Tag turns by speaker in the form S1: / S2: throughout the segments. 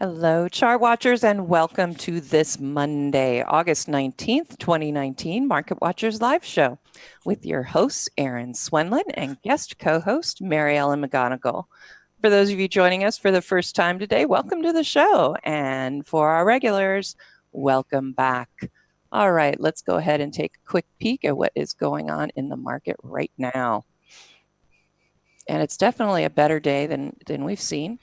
S1: Hello, chart watchers, and welcome to this Monday, August 19th, 2019 Market Watchers live show with your hosts, Erin Swenlin, and guest co-host, Ellen McGonagle. For those of you joining us for the first time today, welcome to the show. And for our regulars, welcome back. All right, let's go ahead and take a quick peek at what is going on in the market right now. And it's definitely a better day than we've seen.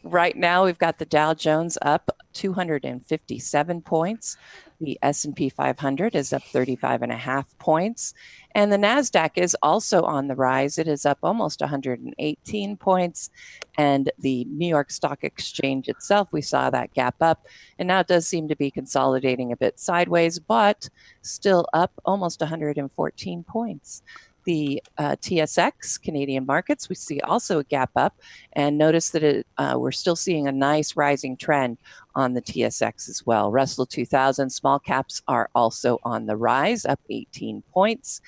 S1: Right now, we've got the Dow Jones up 257 points. The S&P 500 is up 35.5 points. And the NASDAQ is also on the rise. It is up almost 118 points. And the New York Stock Exchange itself, we saw that gap up. And now it does seem to be consolidating a bit sideways, but still up almost 114 points. The TSX, Canadian markets, we see also a gap up, and notice that we're still seeing a nice rising trend on the TSX as well. Russell 2000 small caps are also on the rise, up 18 points.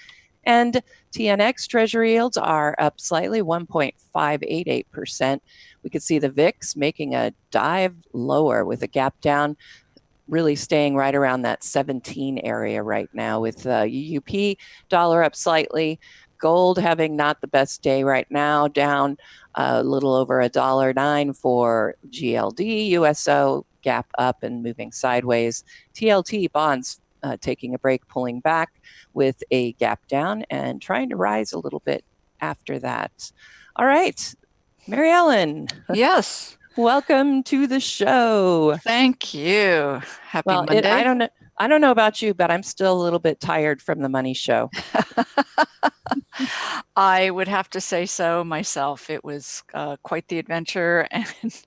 S1: And TNX treasury yields are up slightly, 1.588%. We could see the VIX making a dive lower with a gap down, really staying right around that 17 area right now, with UUP dollar up slightly, gold having not the best day right now, down a little over $1.09 for GLD, USO gap up and moving sideways, TLT bonds taking a break, pulling back with a gap down and trying to rise a little bit after that. All right, Mary Ellen.
S2: Yes.
S1: Welcome to the show.
S2: Thank you. Happy Monday.
S1: I don't know about you, but I'm still a little bit tired from the money show.
S2: I would have to say so myself. It was quite the adventure, and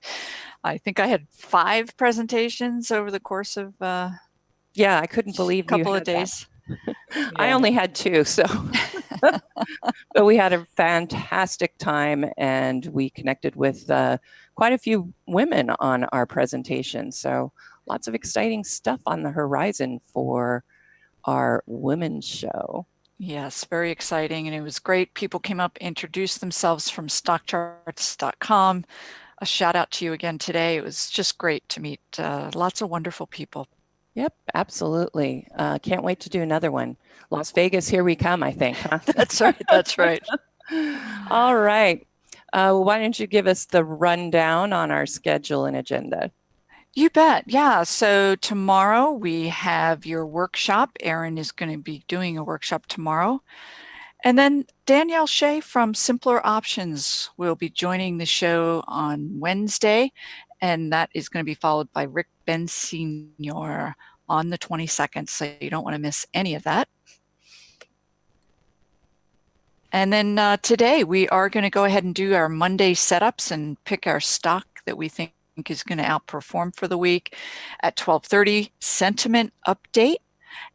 S2: I think I had 5 presentations over the course of
S1: yeah, I couldn't believe
S2: a couple of days.
S1: Yeah. I only had 2, so but we had a fantastic time, and we connected with quite a few women on our presentation. So lots of exciting stuff on the horizon for our women's show.
S2: Yes, very exciting. And it was great. People came up, introduced themselves from StockCharts.com. A shout out to you again today. It was just great to meet lots of wonderful people.
S1: Yep, absolutely. Can't wait to do another one. Las Vegas, here we come, I think. Huh?
S2: That's right. That's right.
S1: All right. Why don't you give us the rundown on our schedule and agenda?
S2: You bet. Yeah. So tomorrow we have your workshop. Erin is going to be doing a workshop tomorrow. And then Danielle Shea from Simpler Options will be joining the show on Wednesday. And that is going to be followed by Rick Ben Sr. on the 22nd. So you don't want to miss any of that. And then today we are going to go ahead and do our Monday setups and pick our stock that we think is going to outperform for the week. At 12:30, sentiment update.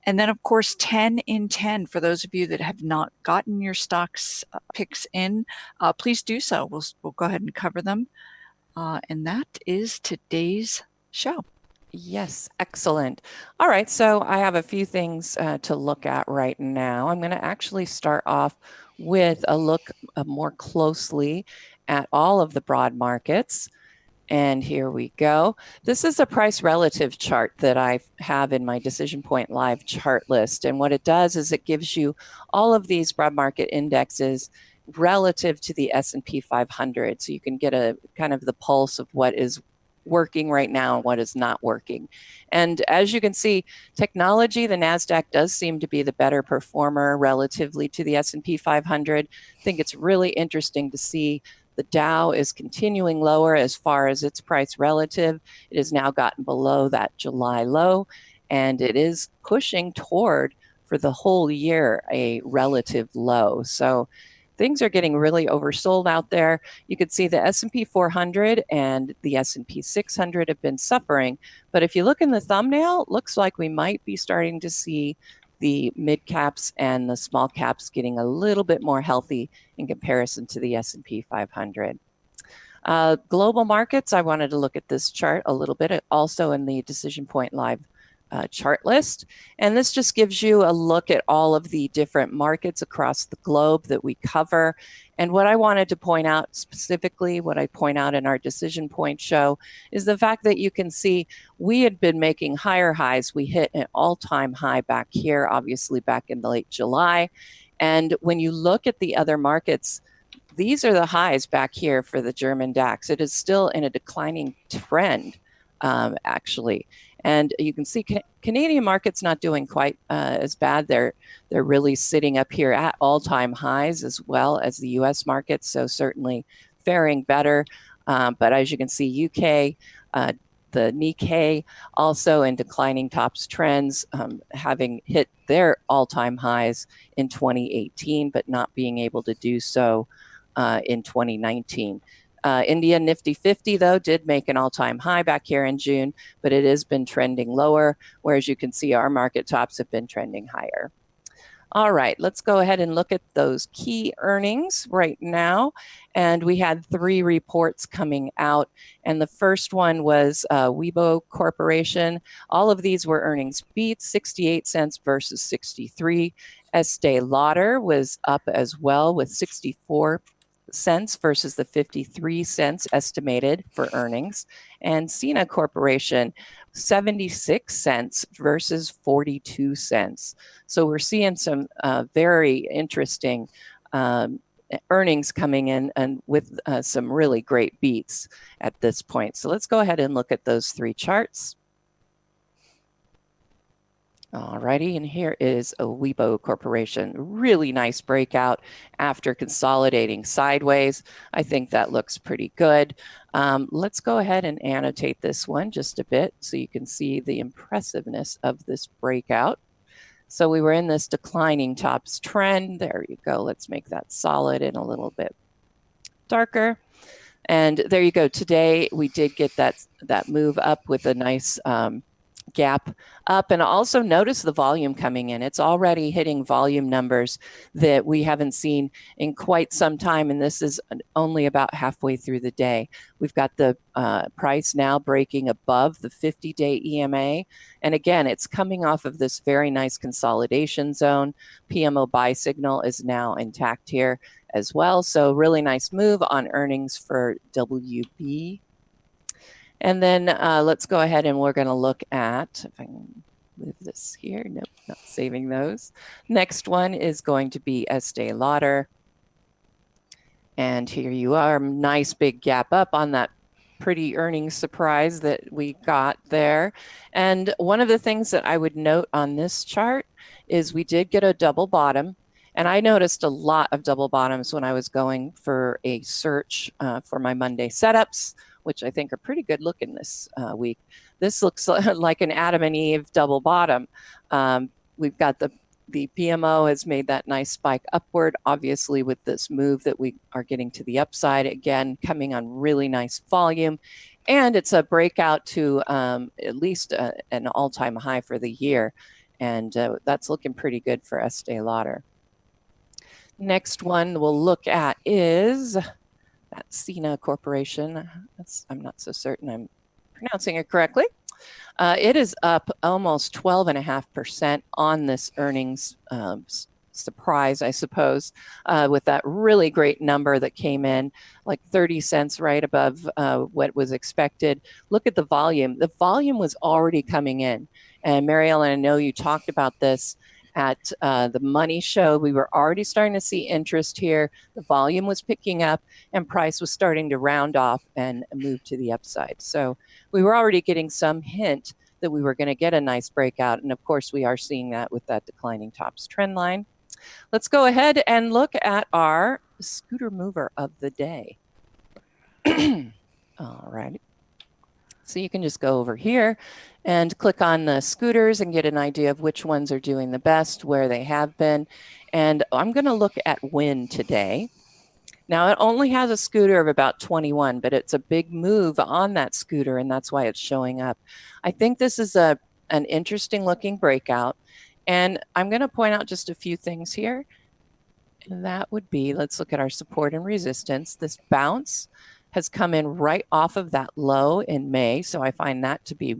S2: And then, of course, 10 in 10. For those of you that have not gotten your stocks picks in, please do so. We'll go ahead and cover them. And that is today's show.
S1: Yes, excellent. All right, so I have a few things to look at right now. I'm going to actually start off with a look more closely at all of the broad markets. And here we go. This is a price relative chart that I have in my DecisionPoint live chart list. And what it does is it gives you all of these broad market indexes relative to the S&P 500. So you can get a kind of the pulse of what is working right now and what is not working. And as you can see, technology, the NASDAQ does seem to be the better performer relatively to the S&P 500. I think it's really interesting to see the Dow is continuing lower as far as its price relative. It has now gotten below that July low, and it is pushing toward, for the whole year, a relative low. So things are getting really oversold out there. You can see the S&P 400 and the S&P 600 have been suffering. But if you look in the thumbnail, it looks like we might be starting to see the mid caps and the small caps getting a little bit more healthy in comparison to the S&P 500. Global markets, I wanted to look at this chart a little bit, also in the DecisionPoint Live chart list. And this just gives you a look at all of the different markets across the globe that we cover. And what I wanted to point out specifically, what I point out in our Decision Point show, is the fact that you can see we had been making higher highs. We hit an all-time high back here, obviously back in late July. And when you look at the other markets, these are the highs back here for the German DAX. It is still in a declining trend, actually. And you can see Canadian market's not doing quite as bad. They're really sitting up here at all-time highs as well as the U.S. market, so certainly faring better. But as you can see, UK, the Nikkei also in declining tops trends, having hit their all-time highs in 2018, but not being able to do so in 2019. India Nifty 50, though, did make an all-time high back here in June, but it has been trending lower, whereas you can see our market tops have been trending higher. All right, let's go ahead and look at those key earnings right now. And we had 3 reports coming out. And the first one was Weibo Corporation. All of these were earnings beats, 68 cents versus 63. Estee Lauder was up as well with 64 cents versus the 53 cents estimated for earnings. And Cena Corporation, 76 cents versus 42 cents. So we're seeing some very interesting earnings coming in and with some really great beats at this point. So let's go ahead and look at those 3 charts. Alrighty, and here is a Weibo Corporation. Really nice breakout after consolidating sideways. I think that looks pretty good. Let's go ahead and annotate this one just a bit so you can see the impressiveness of this breakout. So we were in this declining tops trend. There you go. Let's make that solid and a little bit darker. And there you go. Today we did get that move up with a nice gap up, and also notice the volume coming in. It's already hitting volume numbers that we haven't seen in quite some time, and this is only about halfway through the day. We've got the price now breaking above the 50-day EMA, and again, it's coming off of this very nice consolidation zone. PMO buy signal is now intact here as well, so really nice move on earnings for WB. And then let's go ahead and we're going to look at, if I can move this here, nope, not saving those. Next one is going to be Estee Lauder. And here you are, nice big gap up on that pretty earnings surprise that we got there. And one of the things that I would note on this chart is we did get a double bottom. And I noticed a lot of double bottoms when I was going for a search for my Monday setups, which I think are pretty good looking this week. This looks like an Adam and Eve double bottom. We've got the PMO has made that nice spike upward, obviously with this move that we are getting to the upside, again, coming on really nice volume. And it's a breakout to at least an all-time high for the year. And that's looking pretty good for Estee Lauder. Next one we'll look at is that Cena Corporation. I'm not so certain I'm pronouncing it correctly. It is up almost 12.5% on this earnings surprise, I suppose, with that really great number that came in, like 30 cents right above what was expected. Look at the volume. The volume was already coming in. And Mary Ellen, I know you talked about this at the Money Show. We were already starting to see interest here. The volume was picking up and price was starting to round off and move to the upside. So we were already getting some hint that we were going to get a nice breakout. And of course, we are seeing that with that declining tops trend line. Let's go ahead and look at our scooter mover of the day. All right. So you can just go over here and click on the scooters and get an idea of which ones are doing the best, where they have been. And I'm going to look at Win today. Now, it only has a scooter of about 21, but it's a big move on that scooter, and that's why it's showing up. I think this is an interesting looking breakout. And I'm going to point out just a few things here. And that would be, let's look at our support and resistance. This bounce has come in right off of that low in May. So I find that to be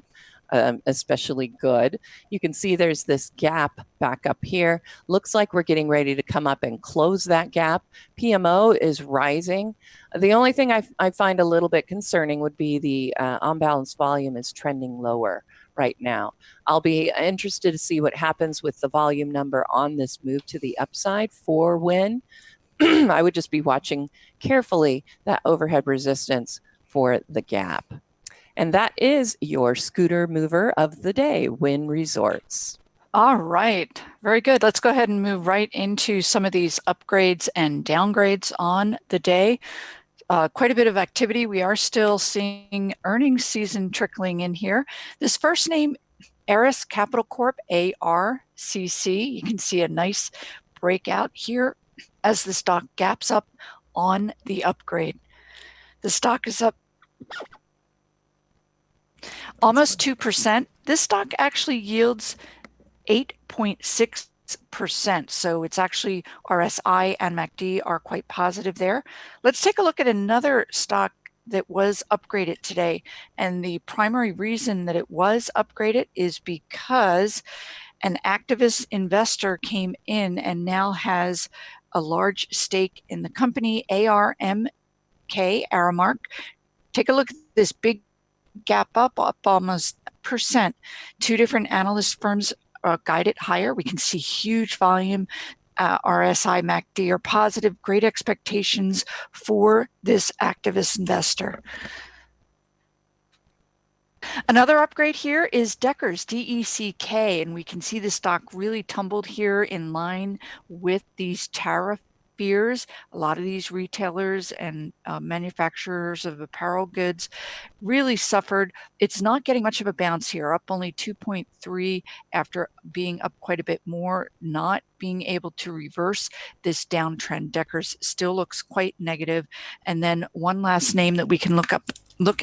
S1: especially good. You can see there's this gap back up here. Looks like we're getting ready to come up and close that gap. PMO is rising. The only thing I find a little bit concerning would be the on-balance volume is trending lower right now. I'll be interested to see what happens with the volume number on this move to the upside for when. I would just be watching carefully that overhead resistance for the gap. And that is your scooter mover of the day, Wynn Resorts.
S2: All right, very good. Let's go ahead and move right into some of these upgrades and downgrades on the day. Quite a bit of activity. We are still seeing earnings season trickling in here. This first name, Eris Capital Corp, ARCC. You can see a nice breakout here as the stock gaps up on the upgrade. The stock is up almost 2%. This stock actually yields 8.6%. So it's actually RSI and MACD are quite positive there. Let's take a look at another stock that was upgraded today. And the primary reason that it was upgraded is because an activist investor came in and now has a large stake in the company, ARMK, Aramark. Take a look at this big gap up almost percent. Two different analyst firms guide it higher. We can see huge volume. RSI, MACD are positive, great expectations for this activist investor. Another upgrade here is Deckers, DECK, and we can see the stock really tumbled here in line with these tariff fears. A lot of these retailers and manufacturers of apparel goods really suffered. It's not getting much of a bounce here, up only 2.3 after being up quite a bit more, not being able to reverse this downtrend. Deckers still looks quite negative. And then one last name that we can look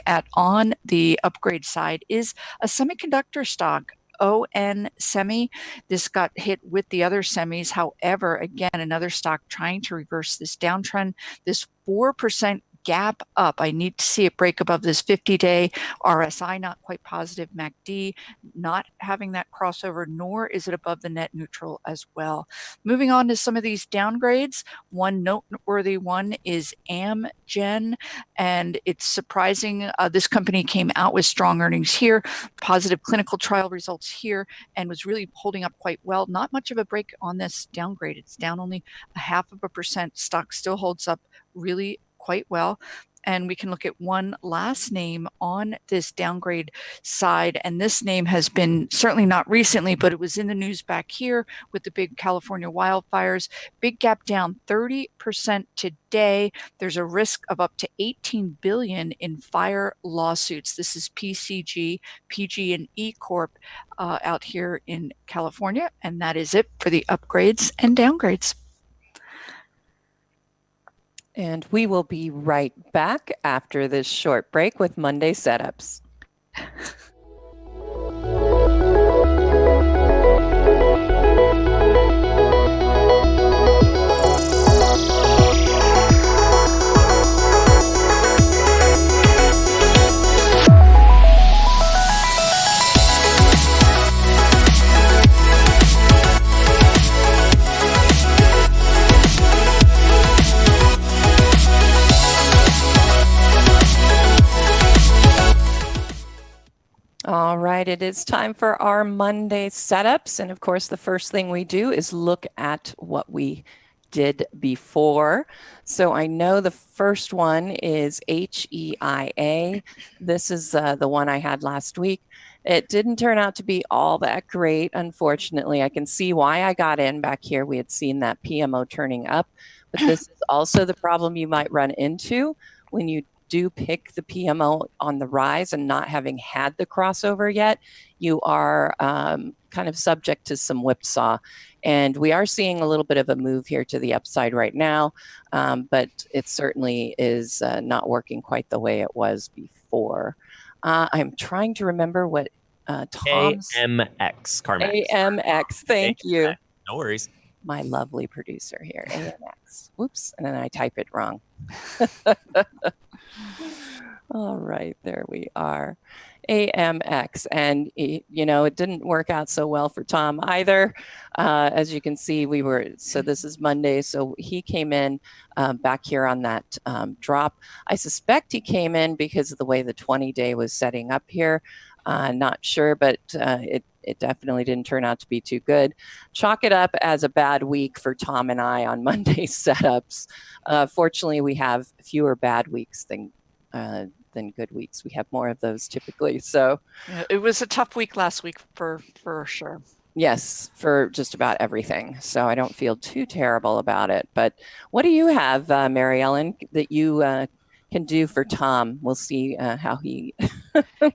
S2: at on the upgrade side is a semiconductor stock, ON Semi. This got hit with the other semis. However, again, another stock trying to reverse this downtrend. This 4% gap up. I need to see it break above this 50-day RSI, not quite positive. MACD not having that crossover, nor is it above the net neutral as well. Moving on to some of these downgrades. One noteworthy one is Amgen, and it's surprising. This company came out with strong earnings here, positive clinical trial results here, and was really holding up quite well. Not much of a break on this downgrade. It's down only 0.5%. Stock still holds up really quite well. And we can look at one last name on this downgrade side. And this name has been certainly not recently, but it was in the news back here with the big California wildfires. Big gap down 30% today. There's a risk of up to $18 billion in fire lawsuits. This is PCG, PG&E Corp out here in California. And that is it for the upgrades and downgrades.
S1: And we will be right back after this short break with Monday setups. All right, it is time for our Monday setups. And of course, the first thing we do is look at what we did before. So I know the first one is HEIA. This is the one I had last week. It didn't turn out to be all that great, unfortunately. I can see why I got in back here. We had seen that PMO turning up, but this is also the problem you might run into when you do pick the PMO on the rise and not having had the crossover yet. You are kind of subject to some whipsaw. And we are seeing a little bit of a move here to the upside right now, but it certainly is not working quite the way it was before. I'm trying to remember what Tom's...
S3: AMX, CarMax.
S1: AMX, thank you.
S3: No worries.
S1: My lovely producer here, AMX. Whoops, and then I type it wrong. All right, there we are. AMX. And, it didn't work out so well for Tom either. As you can see, so this is Monday. So he came in back here on that drop. I suspect he came in because of the way the 20-day was setting up here. Not sure, but it definitely didn't turn out to be too good. Chalk it up as a bad week for Tom and I on Monday's setups. Fortunately, we have fewer bad weeks than good weeks. We have more of those typically. So
S2: yeah, it was a tough week last week for sure.
S1: Yes, for just about everything. So I don't feel too terrible about it. But what do you have, Mary Ellen, that you can do for Tom? We'll see how he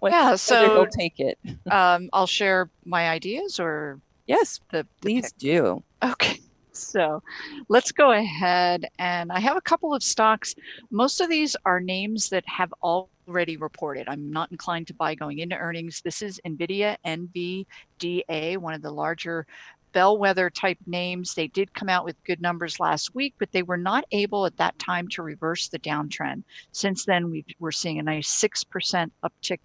S1: whether he'll take it.
S2: I'll share my ideas, or
S1: yes, please do.
S2: Okay. So let's go ahead, and I have a couple of stocks. Most of these are names that have already reported. I'm not inclined to buy going into earnings. This is NVIDIA, NVDA, one of the larger bellwether type names. They did come out with good numbers last week, but they were not able at that time to reverse the downtrend. Since then, we're seeing a nice 6% uptick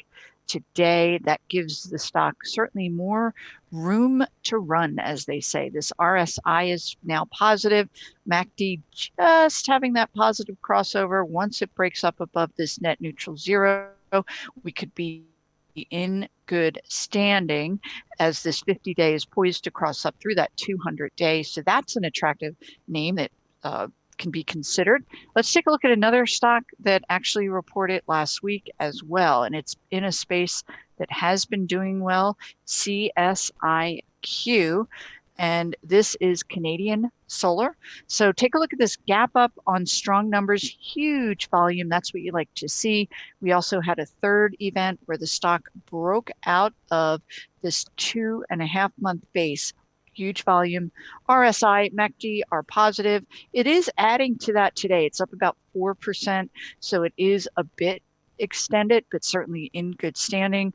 S2: today. That gives the stock certainly more room to run, as they say. This RSI is now positive. MACD just having that positive crossover. Once it breaks up above this net neutral zero, we could be in good standing as this 50-day is poised to cross up through that 200-day. So that's an attractive name that can be considered. Let's take a look at another stock that actually reported last week as well, and it's in a space that has been doing well, CSIQ, and this is Canadian Solar. So take a look at this gap up on strong numbers, huge volume. That's what you like to see. We also had a third event where the stock broke out of this 2.5 month base. Huge volume. RSI, MACD are positive. It is adding to that today. It's up about 4%. So it is a bit extended, but certainly in good standing.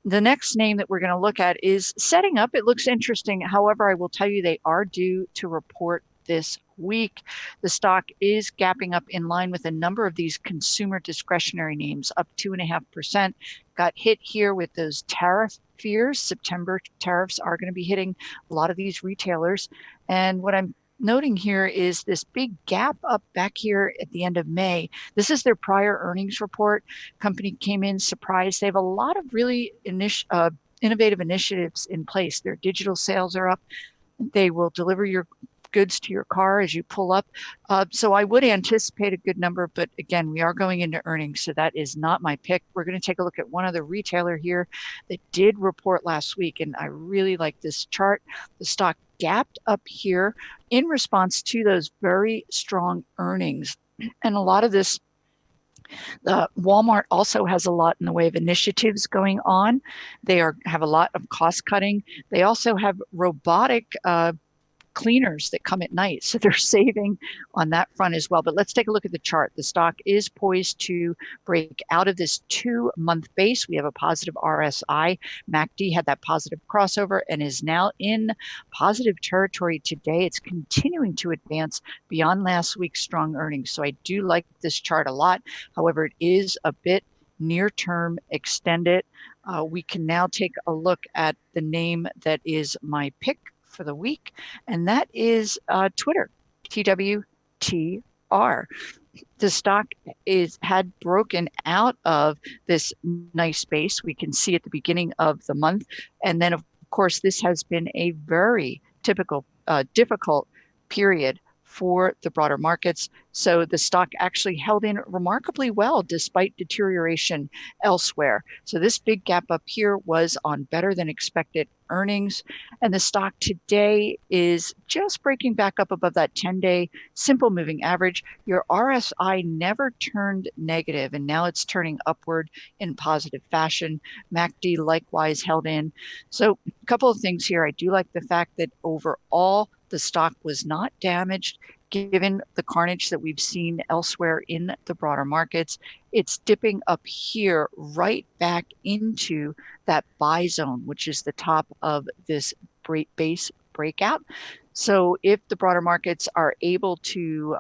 S2: The next name that we're going to look at is setting up. It looks interesting. However, I will tell you they are due to report this week. The stock is gapping up in line with a number of these consumer discretionary names, up 2.5%. Got hit here with those tariff fears. September tariffs are going to be hitting a lot of these retailers. And what I'm noting here is this big gap up back here at the end of May. This is their prior earnings report. Company came in surprised. They have a lot of really innovative initiatives in place. Their digital sales are up. They will deliver your goods to your car as you pull up. So I would anticipate a good number, but again, we are going into earnings, so that is not my pick. We're going to take a look at one other retailer here that did report last week, and I really like this chart. The stock gapped up here in response to those very strong earnings. And a lot of this, Walmart also has a lot in the way of initiatives going on. They have a lot of cost cutting. They also have robotic cleaners that come at night. So they're saving on that front as well. But let's take a look at the chart. The stock is poised to break out of this 2-month base. We have a positive RSI. MACD had that positive crossover and is now in positive territory today. It's continuing to advance beyond last week's strong earnings. So I do like this chart a lot. However, it is a bit near-term extended. We can now take a look at the name that is my pick for the week, and that is Twitter, TWTR. The stock had broken out of this nice base. We can see at the beginning of the month, and then of course this has been a very difficult period for the broader markets. So the stock actually held in remarkably well despite deterioration elsewhere. So this big gap up here was on better than expected earnings. And the stock today is just breaking back up above that 10-day simple moving average. Your RSI never turned negative, and now it's turning upward in positive fashion. MACD likewise held in. So a couple of things here. I do like the fact that overall, the stock was not damaged, given the carnage that we've seen elsewhere in the broader markets. It's dipping up here right back into that buy zone, which is the top of this base breakout. So if the broader markets are able to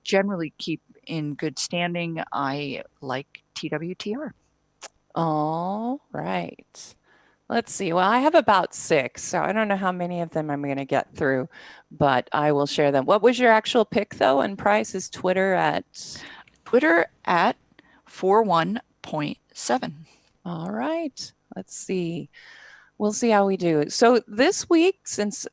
S2: generally keep in good standing, I like TWTR.
S1: All right. Let's see. Well, I have about 6, so I don't know how many of them I'm going to get through, but I will share them. What was your actual pick, though, and price? Is Twitter at?
S2: Twitter at 41.7.
S1: All right. Let's see. We'll see how we do. So this week, since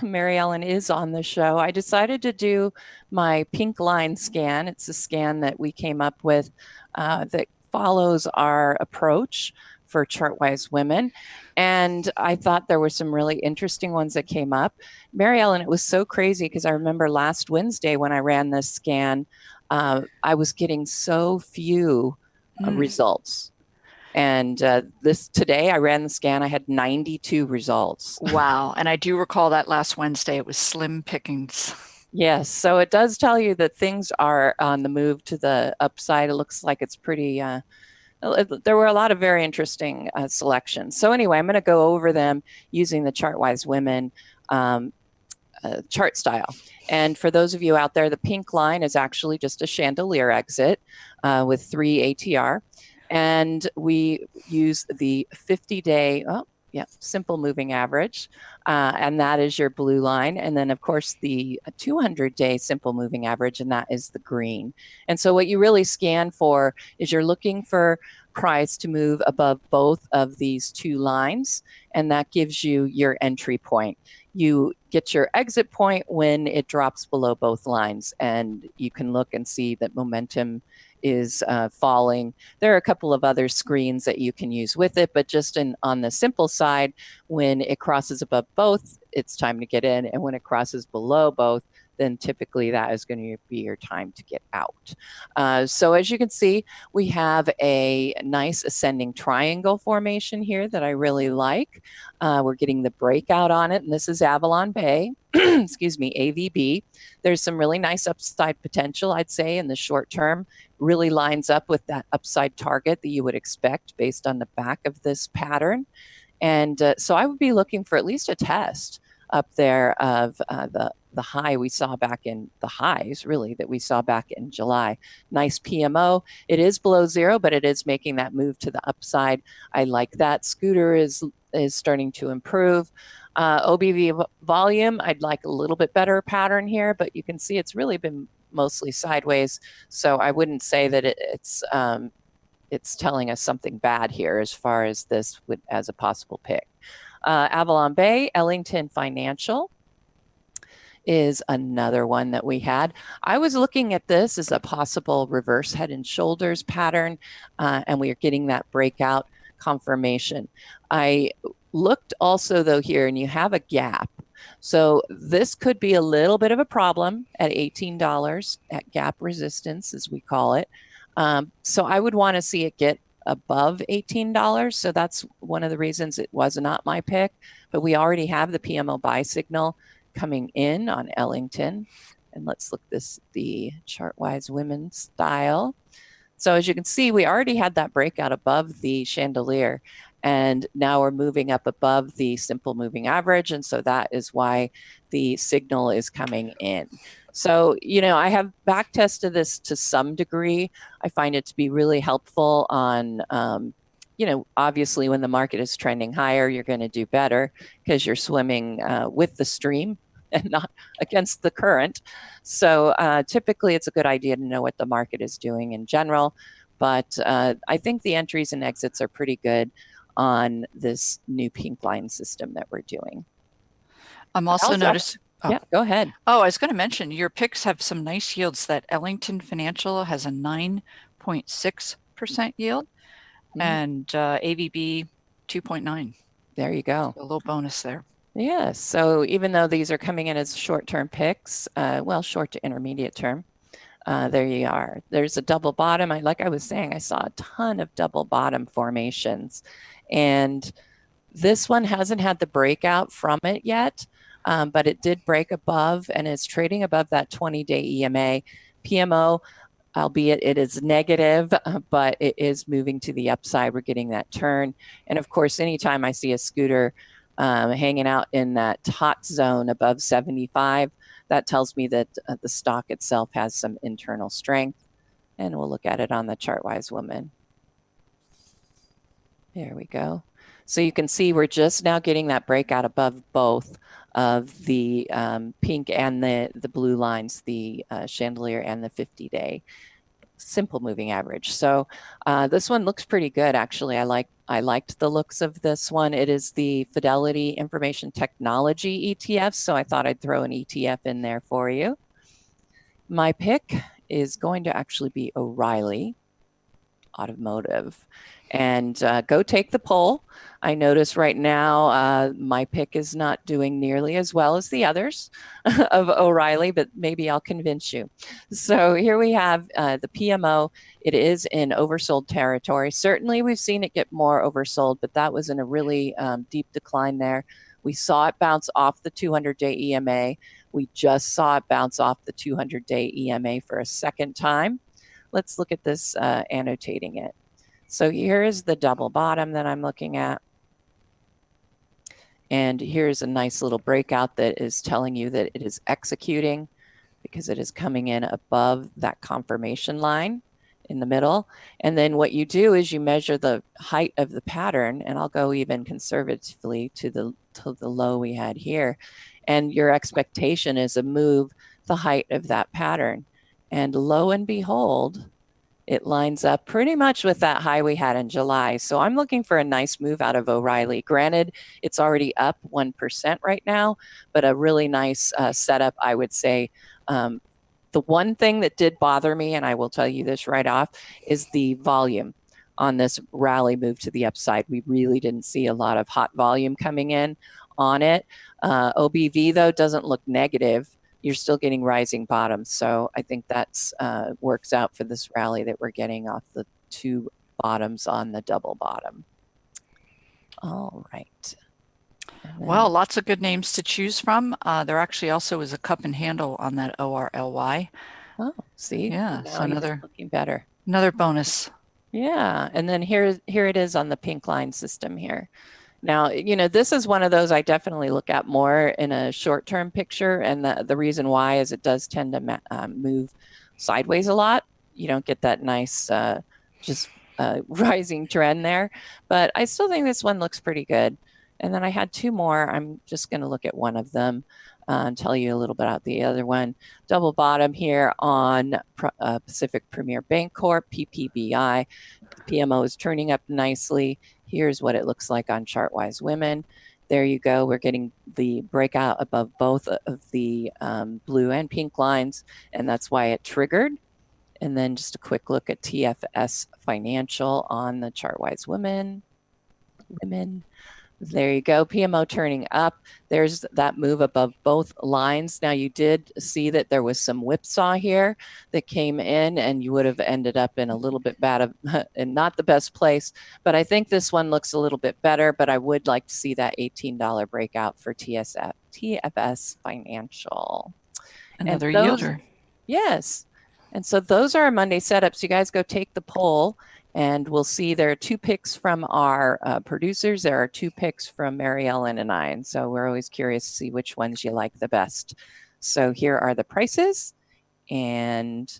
S1: Mary Ellen is on the show, I decided to do my pink line scan. It's a scan that we came up with that follows our approach for Chartwise Women. And I thought there were some really interesting ones that came up. Mary Ellen, it was so crazy because I remember last Wednesday when I ran this scan, I was getting so few results. And today I ran the scan, I had 92 results.
S2: Wow. And I do recall that last Wednesday, it was slim pickings.
S1: Yes, so it does tell you that things are on the move to the upside. It looks like it's pretty, there were a lot of very interesting selections. So anyway, I'm going to go over them using the Chartwise Women chart style. And for those of you out there, the pink line is actually just a chandelier exit with 3 ATR. And we use the 50-day, simple moving average. And that is your blue line. And then, of course, the 200-day simple moving average, and that is the green. And so what you really scan for is you're looking for price to move above both of these two lines, and that gives you your entry point. You get your exit point when it drops below both lines, and you can look and see that momentum is falling. There are a couple of other screens that you can use with it, but just on the simple side, when it crosses above both, it's time to get in. And when it crosses below both, then typically that is going to be your time to get out. So as you can see, we have a nice ascending triangle formation here that I really like. We're getting the breakout on it, and this is Avalon Bay, excuse me, AVB. There's some really nice upside potential, I'd say, in the short term. Really lines up with that upside target that you would expect based on the back of this pattern. And so I would be looking for at least a test up there of the high we saw back in the highs, really, that we saw back in July. Nice PMO. It is below zero, but it is making that move to the upside. I like that. Scooter is starting to improve. OBV volume, I'd like a little bit better pattern here, but you can see it's really been mostly sideways. So I wouldn't say that it's telling us something bad here as far as this as a possible pick. Avalon Bay, Ellington Financial is another one that we had. I was looking at this as a possible reverse head and shoulders pattern, and we are getting that breakout confirmation. I looked also, though, here, and you have a gap. So this could be a little bit of a problem at $18 at gap resistance, as we call it. So I would want to see it get above $18. So that's one of the reasons it was not my pick. But we already have the PMO buy signal coming in on Ellington. And let's look the Chartwise Women style. So as you can see, we already had that breakout above the chandelier. And now we're moving up above the simple moving average. And so that is why the signal is coming in. So, I have back tested this to some degree. I find it to be really helpful on, obviously when the market is trending higher, you're going to do better because you're swimming with the stream and not against the current. So typically it's a good idea to know what the market is doing in general. But I think the entries and exits are pretty good on this new pink line system that we're doing.
S2: I'm also noticing.
S1: Yeah, go ahead.
S2: Oh, I was going to mention your picks have some nice yields. That Ellington Financial has a 9.6% yield, and AVB 2.9.
S1: There you go.
S2: A little bonus there.
S1: Yeah. So even though these are coming in as short-term picks, short to intermediate term, there you are. There's a double bottom. Like I was saying, I saw a ton of double bottom formations, and this one hasn't had the breakout from it yet. But it did break above and is trading above that 20-day EMA. PMO, albeit it is negative, but it is moving to the upside. We're getting that turn. And of course, anytime I see a scooter hanging out in that hot zone above 75, that tells me that the stock itself has some internal strength. And we'll look at it on the Chartwise Woman. There we go. So you can see we're just now getting that breakout above both of the pink and the blue lines, the chandelier and the 50-day simple moving average. So this one looks pretty good, actually. I liked the looks of this one. It is the Fidelity Information Technology ETF, so I thought I'd throw an ETF in there for you. My pick is going to actually be O'Reilly Automotive. And go take the poll. I notice right now my pick is not doing nearly as well as the others of O'Reilly, but maybe I'll convince you. So here we have the PMO. It is in oversold territory. Certainly we've seen it get more oversold, but that was in a really deep decline there. We saw it bounce off the 200-day EMA. We just saw it bounce off the 200-day EMA for a second time. Let's look at this annotating it. So here is the double bottom that I'm looking at. And here's a nice little breakout that is telling you that it is executing because it is coming in above that confirmation line in the middle. And then what you do is you measure the height of the pattern, and I'll go even conservatively to the low we had here. And your expectation is a move the height of that pattern. And lo and behold, it lines up pretty much with that high we had in July. So I'm looking for a nice move out of O'Reilly. Granted, it's already up 1% right now, but a really nice setup, I would say. The one thing that did bother me, and I will tell you this right off, is the volume on this rally move to the upside. We really didn't see a lot of hot volume coming in on it. OBV, though, doesn't look negative. You're still getting rising bottoms. So I think that's works out for this rally that we're getting off the two bottoms on the double bottom. All right.
S2: Well, lots of good names to choose from. There actually also is a cup and handle on that ORLY.
S1: Oh, see?
S2: Yeah,
S1: now
S2: so another
S1: looking better.
S2: Another bonus.
S1: Yeah, and then here it is on the pink line system here. Now, this is one of those I definitely look at more in a short-term picture, and the reason why is it does tend to move sideways a lot. You don't get that nice rising trend there, but I still think this one looks pretty good. And then I had two more. I'm just going to look at one of them and tell you a little bit about the other one. Double bottom here on Pacific Premier Bancorp, PPBI. PMO is turning up nicely. Here's what it looks like on Chartwise Women. There you go. We're getting the breakout above both of the blue and pink lines, and that's why it triggered. And then just a quick look at TFS Financial on the Chartwise Women. There you go. PMO turning up. There's that move above both lines. Now you did see that there was some whipsaw here that came in, and you would have ended up in a little bit bad of, and not the best place. But I think this one looks a little bit better, but I would like to see that $18 breakout for TFS Financial.
S2: Another yielder.
S1: Yes. And so those are our Monday setups. You guys go take the poll, and we'll see there are two picks from our producers. There are two picks from Mary Ellen and I. And so we're always curious to see which ones you like the best. So here are the prices. And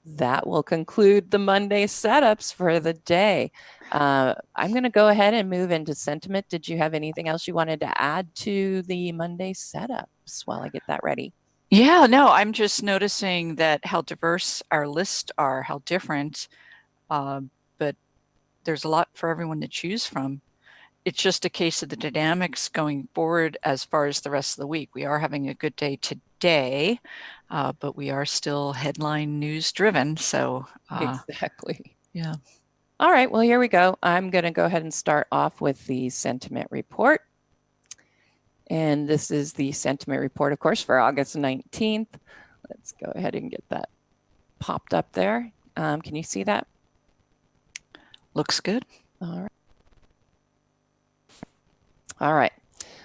S1: that will conclude the Monday setups for the day. I'm going to go ahead and move into sentiment. Did you have anything else you wanted to add to the Monday setups while I get that ready?
S2: Yeah, no, I'm just noticing that how diverse our lists are, how different, but there's a lot for everyone to choose from. It's just a case of the dynamics going forward as far as the rest of the week. We are having a good day today, but we are still headline news driven. So
S1: exactly.
S2: Yeah.
S1: All right, well, here we go. I'm going to go ahead and start off with the sentiment report. And this is the sentiment report, of course, for August 19th. Let's go ahead and get that popped up there. Can you see that?
S2: Looks good.
S1: All right. All right.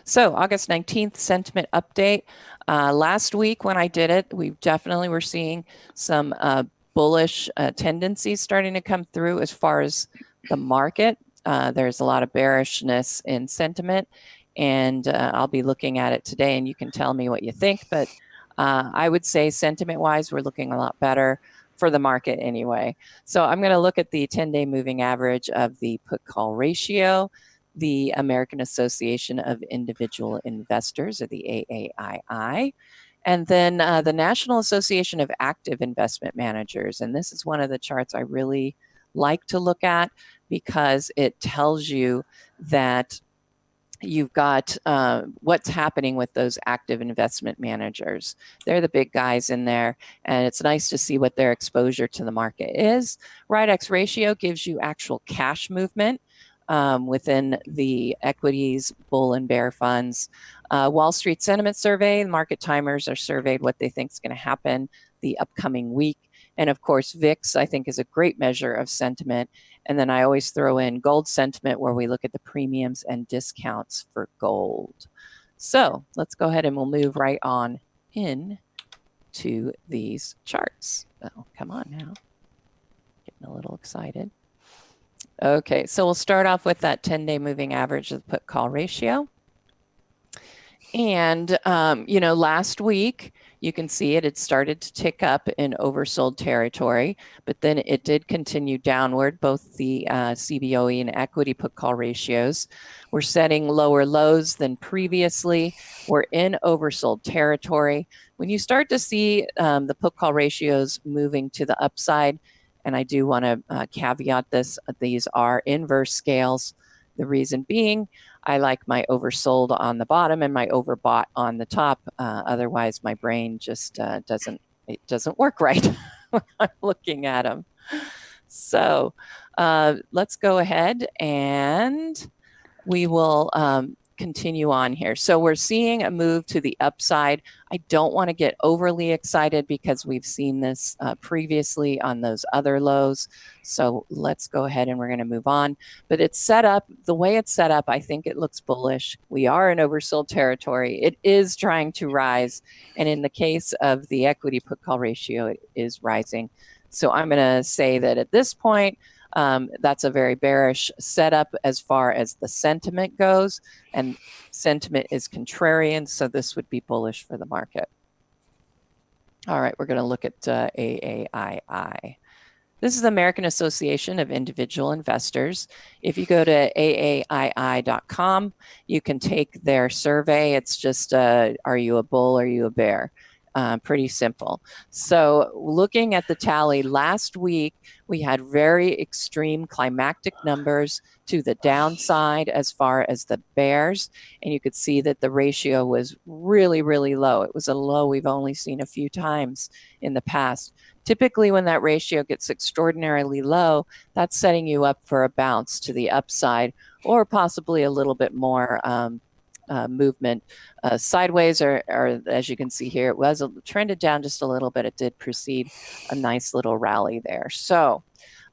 S1: So August 19th sentiment update. Last week when I did it, we definitely were seeing some bullish tendencies starting to come through as far as the market. There's a lot of bearishness in sentiment. And I'll be looking at it today, and you can tell me what you think. But I would say sentiment-wise, we're looking a lot better. for the market anyway. So I'm going to look at the 10-day moving average of the put-call ratio, the American Association of Individual Investors, or the AAII, and then the National Association of Active Investment Managers. And this is one of the charts I really like to look at because it tells you that you've got what's happening with those active investment managers. They're the big guys in there, and it's nice to see what their exposure to the market is. RIDEX ratio gives you actual cash movement within the equities, bull and bear funds. Wall Street Sentiment Survey, the market timers are surveyed what they think is going to happen the upcoming week. And of course, VIX, I think, is a great measure of sentiment. And then I always throw in gold sentiment, where we look at the premiums and discounts for gold. So let's go ahead and we'll move right on in to these charts. Oh, come on now. Getting a little excited. Okay, so we'll start off with that 10-day moving average of the put-call ratio. And, last week, you can see it started to tick up in oversold territory, but then it did continue downward. Both the CBOE and equity put-call ratios were setting lower lows than previously. We're in oversold territory. When you start to see the put-call ratios moving to the upside, and I do want to caveat this, these are inverse scales. The reason being, I like my oversold on the bottom and my overbought on the top. Otherwise, my brain just doesn't work right when I'm looking at them. So let's go ahead and we will continue on here. So we're seeing a move to the upside. I don't want to get overly excited because we've seen this previously on those other lows. So let's go ahead and we're going to move on. But it's set up, the way it's set up, I think it looks bullish. We are in oversold territory. It is trying to rise. And in the case of the equity put call ratio, it is rising. So I'm going to say that at this point, that's a very bearish setup as far as the sentiment goes, and sentiment is contrarian, so this would be bullish for the market. All right, we're going to look at AAII. This is the American Association of Individual Investors. If you go to AAII.com, you can take their survey. It's just, are you a bull, are you a bear? Pretty simple. So looking at the tally last week, we had very extreme climactic numbers to the downside as far as the bears. And you could see that the ratio was really, really low. It was a low we've only seen a few times in the past. Typically, when that ratio gets extraordinarily low, that's setting you up for a bounce to the upside or possibly a little bit more movement sideways, or as you can see here, it was trended down just a little bit. It did precede a nice little rally there. So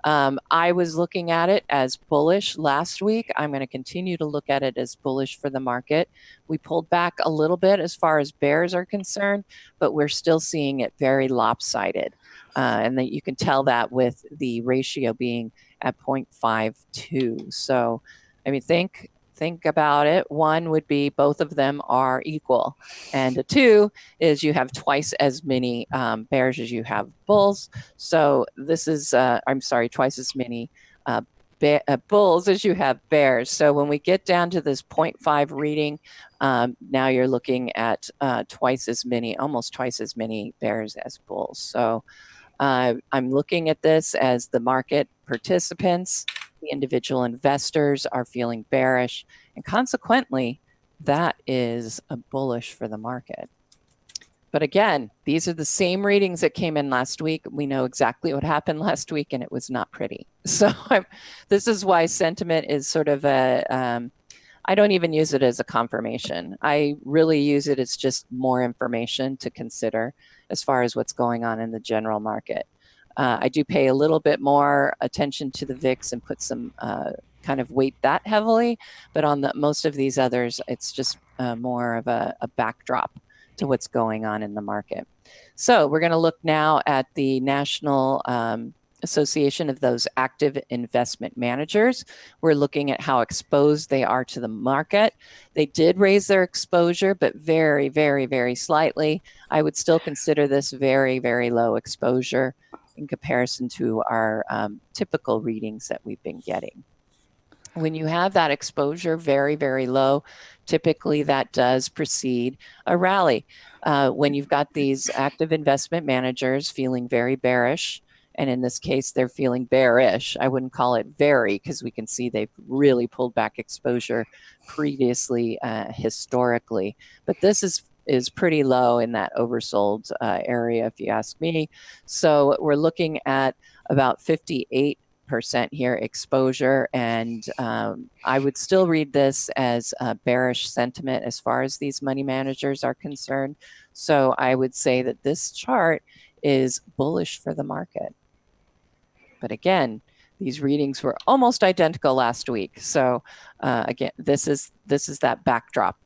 S1: I was looking at it as bullish last week. I'm going to continue to look at it as bullish for the market. We pulled back a little bit as far as bears are concerned, but we're still seeing it very lopsided. And that you can tell that with the ratio being at 0.52. So, I mean, think about it. One would be both of them are equal. And two is you have twice as many bears as you have bulls. So this is, I'm sorry, twice as many bulls as you have bears. So when we get down to this 0.5 reading, now you're looking at twice as many, almost twice as many bears as bulls. So I'm looking at this as the market participants, the individual investors are feeling bearish, and consequently, that is a bullish for the market. But again, these are the same readings that came in last week. We know exactly what happened last week, and it was not pretty. So this is why sentiment is sort of a, I don't even use it as a confirmation. I really use it as just more information to consider as far as what's going on in the general market. I do pay a little bit more attention to the VIX and put some kind of weight that heavily, but on most of these others, it's just more of a backdrop to what's going on in the market. So we're going to look now at the National Association of those active investment managers. We're looking at how exposed they are to the market. They did raise their exposure, but very, very, very slightly. I would still consider this very, very low exposure. in comparison to our typical readings that we've been getting. When you have that exposure very, very low, typically that does precede a rally. When you've got these active investment managers feeling very bearish, and in this case, they're feeling bearish. I wouldn't call it very, because we can see they've really pulled back exposure previously, historically. But this is pretty low in that oversold area, if you ask me. So we're looking at about 58% here exposure, and I would still read this as a bearish sentiment as far as these money managers are concerned. So I would say that this chart is bullish for the market. But again, these readings were almost identical last week. So again, this is that backdrop.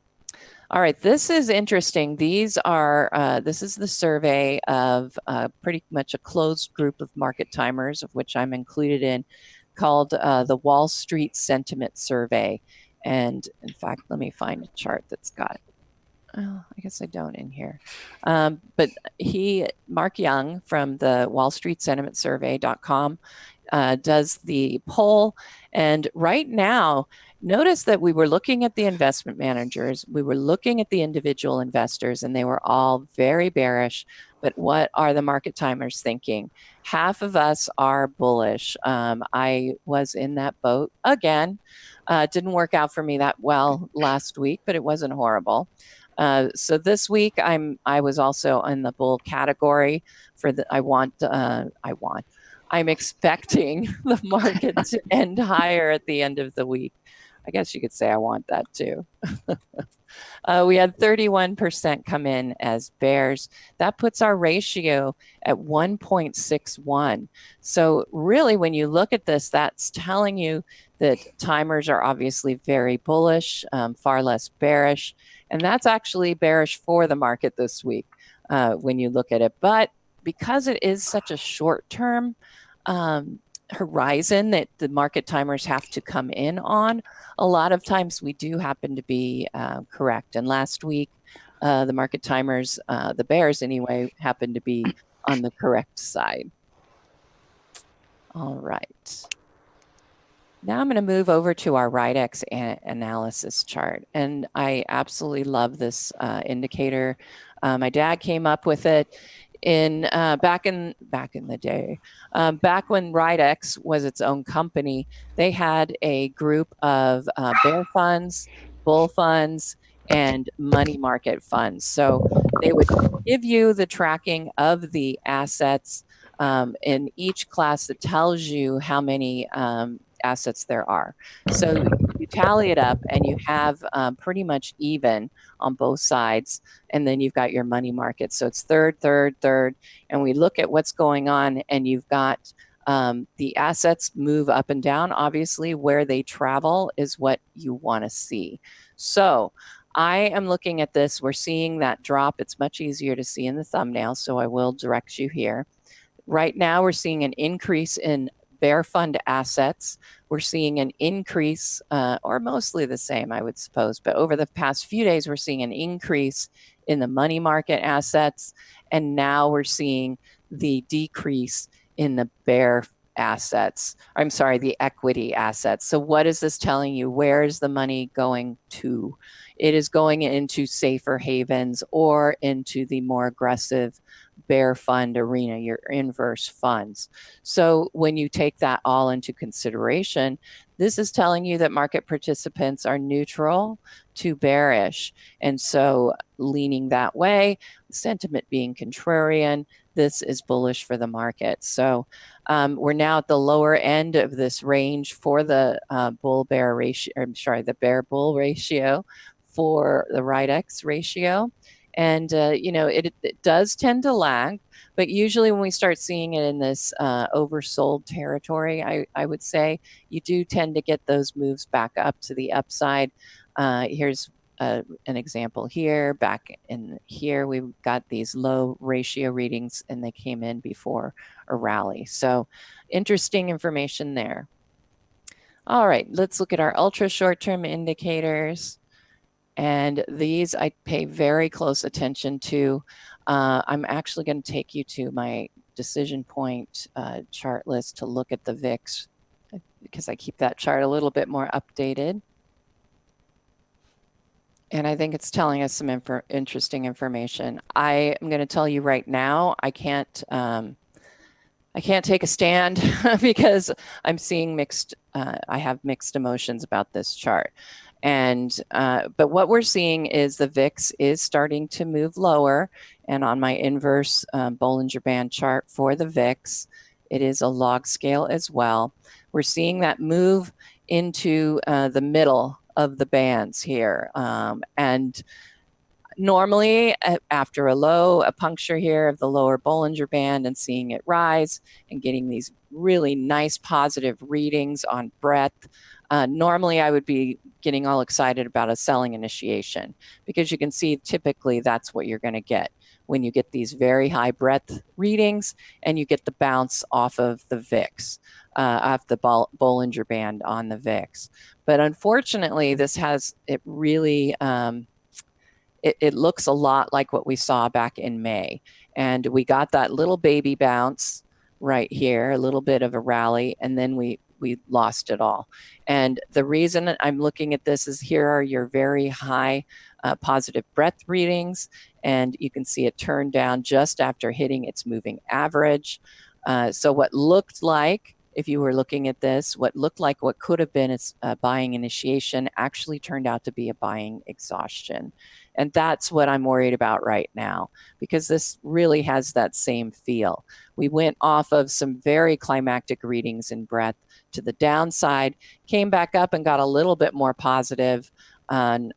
S1: All right, this is interesting. These are, this is the survey of pretty much a closed group of market timers, of which I'm included in, called the Wall Street Sentiment Survey. And in fact, let me find a chart that's got, oh, I guess I don't in here. But Mark Young from the Wall Street Sentiment Survey.com does the poll. And right now, notice that we were looking at the investment managers, we were looking at the individual investors, and they were all very bearish. But what are the market timers thinking? Half of us are bullish. I was in that boat again. Didn't work out for me that well last week, but it wasn't horrible. So this week I was also in the bull category for the I'm expecting the market to end higher at the end of the week. I guess you could say I want that too. We had 31% come in as bears. That puts our ratio at 1.61. So really, when you look at this, that's telling you that timers are obviously very bullish, far less bearish. And that's actually bearish for the market this week when you look at it. But because it is such a short-term horizon that the market timers have to come in on, a lot of times we do happen to be correct. And last week, the market timers, the bears anyway, happened to be on the correct side. All right. Now I'm going to move over to our RIDEX analysis chart. And I absolutely love this indicator. My dad came up with it back in the day. Back when RIDEX was its own company, they had a group of bear funds, bull funds, and money market funds. So they would give you the tracking of the assets in each class that tells you how many assets there are. So you tally it up and you have pretty much even on both sides. And then you've got your money market. So it's third. And we look at what's going on, and you've got the assets move up and down. Obviously, where they travel is what you want to see. So I am looking at this. We're seeing that drop. It's much easier to see in the thumbnail, so I will direct you here. Right now, we're seeing an increase in bear fund assets. We're seeing an increase, or mostly the same, I would suppose. But over the past few days, we're seeing an increase in the money market assets. And now we're seeing the decrease in the bear assets. I'm sorry, the equity assets. So what is this telling you? Where is the money going to? It is going into safer havens or into the more aggressive bear fund arena, your inverse funds. So when you take that all into consideration, this is telling you that market participants are neutral to bearish. And so leaning that way, sentiment being contrarian, this is bullish for the market. So we're now at the lower end of this range for the bull-bear ratio, the bear-bull ratio for the RIDEX ratio. And, it does tend to lag, but usually when we start seeing it in this oversold territory, I would say you do tend to get those moves back up to the upside. Here's an example here. Back in here, we've got these low ratio readings, and they came in before a rally. So interesting information there. All right, let's look at our ultra short-term indicators. And these I pay very close attention to. I'm actually going to take you to my DecisionPoint chart list to look at the VIX, because I keep that chart a little bit more updated. And I think it's telling us some interesting information. I am going to tell you right now, I can't take a stand because I'm seeing I have mixed emotions about this chart. And but what we're seeing is the VIX is starting to move lower. And on my inverse Bollinger Band chart for the VIX, it is a log scale as well. We're seeing that move into the middle of the bands here. And normally after a puncture here of the lower Bollinger Band and seeing it rise and getting these really nice positive readings on breadth, normally I would be getting all excited about a selling initiation, because you can see typically that's what you're going to get when you get these very high breadth readings and you get the bounce off of the VIX, off the Bollinger Band on the VIX. But unfortunately, it really, it looks a lot like what we saw back in May. And we got that little baby bounce right here, a little bit of a rally, and then we lost it all. And the reason I'm looking at this is here are your very high positive breadth readings, and you can see it turned down just after hitting its moving average. So what looked like, if you were looking at this, what could have been a buying initiation actually turned out to be a buying exhaustion. And that's what I'm worried about right now, because this really has that same feel. We went off of some very climactic readings in breadth to the downside, came back up and got a little bit more positive on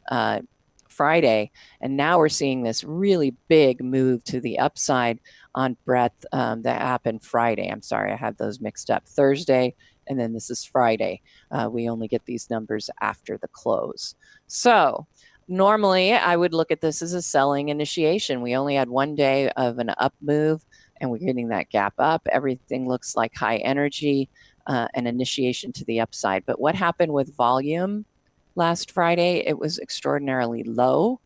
S1: Friday. And now we're seeing this really big move to the upside on breadth that happened Friday. I'm sorry, I had those mixed up. Thursday, and then this is Friday. We only get these numbers after the close. So normally I would look at this as a selling initiation. We only had one day of an up move and we're getting that gap up. Everything looks like high energy, an initiation to the upside. But what happened with volume last Friday? It was extraordinarily low.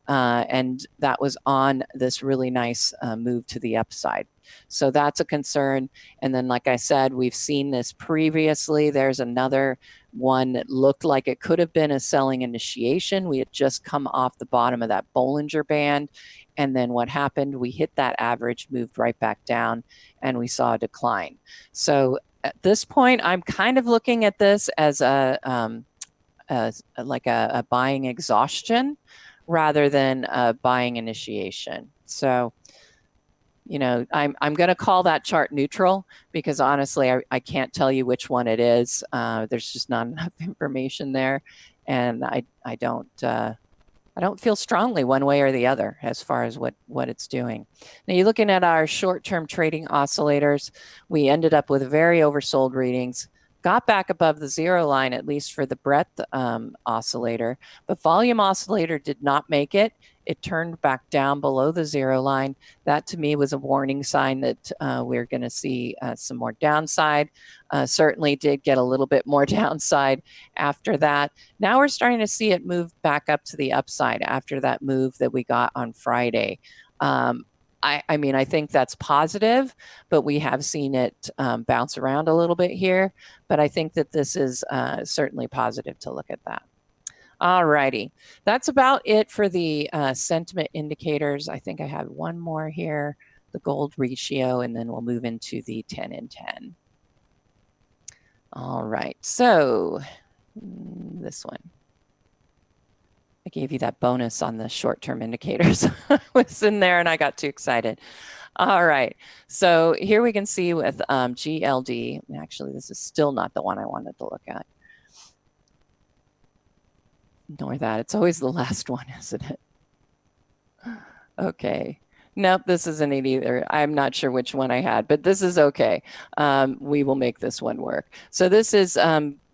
S1: And that was on this really nice move to the upside. So that's a concern. And then, like I said, we've seen this previously. There's another one that looked like it could have been a selling initiation. We had just come off the bottom of that Bollinger Band. And then what happened? We hit that average, moved right back down, and we saw a decline. So at this point, I'm kind of looking at this as like a buying exhaustion rather than a buying initiation. So, you know, I'm going to call that chart neutral, because honestly, I can't tell you which one it is. There's just not enough information there, and I don't feel strongly one way or the other as far as what it's doing. Now, you're looking at our short-term trading oscillators. We ended up with very oversold readings. Got back above the zero line, at least for the breadth oscillator, but volume oscillator did not make it. It turned back down below the zero line. That to me was a warning sign that we're going to see some more downside. Certainly did get a little bit more downside after that. Now we're starting to see it move back up to the upside after that move that we got on Friday. I mean, I think that's positive, but we have seen it bounce around a little bit here. But I think that this is certainly positive to look at that. All righty. That's about it for the sentiment indicators. I think I have one more here, the gold ratio, and then we'll move into the 10 and 10. All right. So this one. I gave you that bonus on the short-term indicators. Was in there and I got too excited. All right, so here we can see with GLD, actually this is still not the one I wanted to look at. Ignore that, it's always the last one, isn't it? Okay, nope, this isn't it either. I'm not sure which one I had, but this is okay. We will make this one work. So this is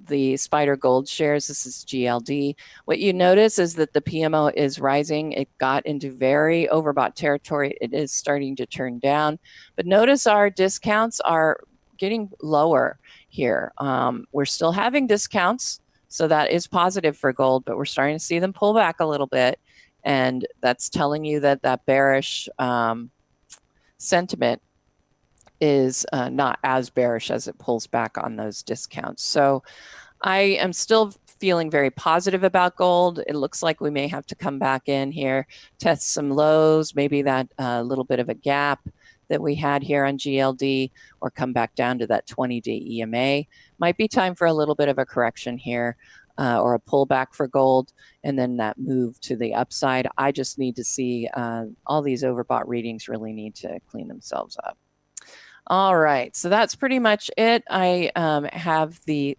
S1: the Spider Gold shares. This is GLD. What you notice is that the PMO is rising. It got into very overbought territory. It is starting to turn down. But notice our discounts are getting lower here. We're still having discounts, so that is positive for gold, but we're starting to see them pull back a little bit. And that's telling you that that bearish sentiment is not as bearish as it pulls back on those discounts. So I am still feeling very positive about gold. It looks like we may have to come back in here, test some lows, maybe that little bit of a gap that we had here on GLD, or come back down to that 20-day EMA. Might be time for a little bit of a correction here, or a pullback for gold, and then that move to the upside. I just need to see all these overbought readings really need to clean themselves up. All right, so that's pretty much it. I have the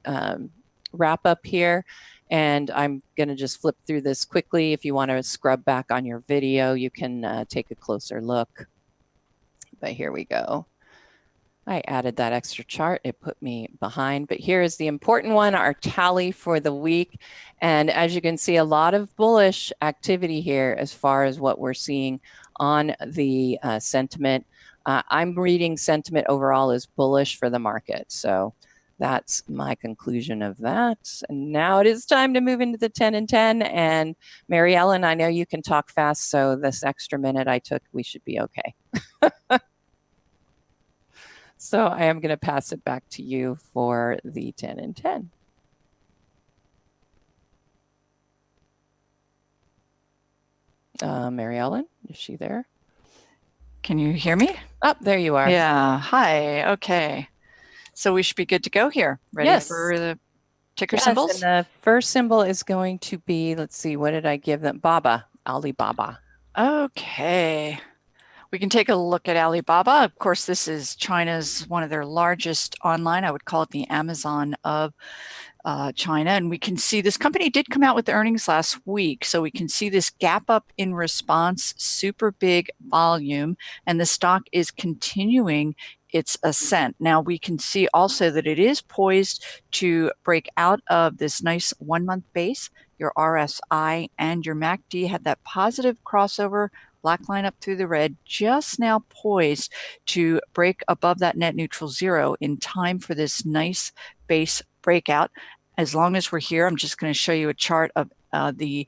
S1: wrap up here, and I'm going to just flip through this quickly. If you want to scrub back on your video, you can take a closer look. But here we go. I added that extra chart. It put me behind, but here is the important one, our tally for the week. And as you can see, a lot of bullish activity here as far as what we're seeing on the sentiment. I'm reading sentiment overall is bullish for the market. So that's my conclusion of that. And now it is time to move into the 10 and 10. And Mary Ellen, I know you can talk fast, so this extra minute I took, we should be okay. So I am going to pass it back to you for the 10 and 10. Mary Ellen, is she there?
S2: Can you hear me?
S1: Oh, there you are.
S2: Yeah. Hi. Okay. So we should be good to go here. Ready for the ticker symbols?
S1: And the first symbol is going to be, let's see, what did I give them? Baba, Alibaba.
S2: Okay. We can take a look at Alibaba. Of course, this is China's one of their largest online. I would call it the Amazon of China. And we can see this company did come out with the earnings last week. So we can see this gap up in response, super big volume, and the stock is continuing its ascent. Now we can see also that it is poised to break out of this nice 1-month base. Your RSI and your MACD had that positive crossover, black line up through the red, just now poised to break above that net neutral zero in time for this nice base breakout. As long as we're here, I'm just going to show you a chart of the